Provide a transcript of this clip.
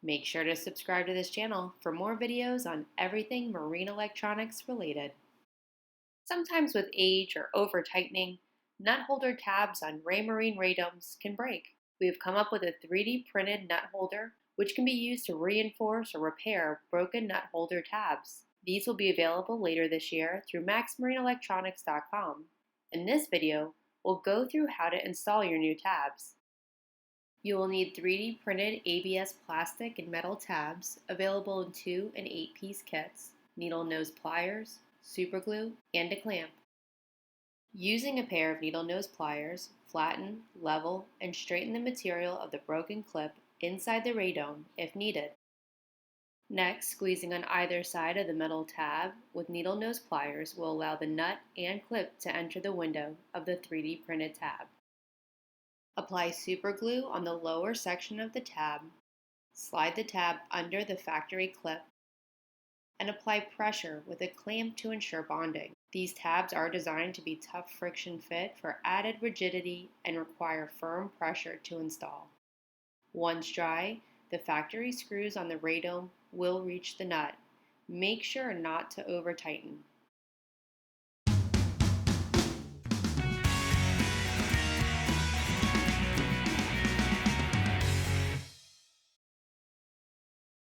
Make sure to subscribe to this channel for more videos on everything marine electronics related. Sometimes with age or over-tightening, nut holder tabs on Raymarine Radomes can break. We have come up with a 3D printed nut holder which can be used to reinforce or repair broken nut holder tabs. These will be available later this year through maxmarineenelectronics.com. In this video, we'll go through how to install your new tabs. You will need 3D printed ABS plastic and metal tabs available in 2 and 8-piece kits, needle nose pliers, super glue, and a clamp. Using a pair of needle nose pliers, flatten, level, and straighten the material of the broken clip inside the radome if needed. Next, squeezing on either side of the metal tab with needle nose pliers will allow the nut and clip to enter the window of the 3D printed tab. Apply super glue on the lower section of the tab, slide the tab under the factory clip, and apply pressure with a clamp to ensure bonding. These tabs are designed to be tough friction fit for added rigidity and require firm pressure to install. Once dry, the factory screws on the radome will reach the nut. Make sure not to over-tighten.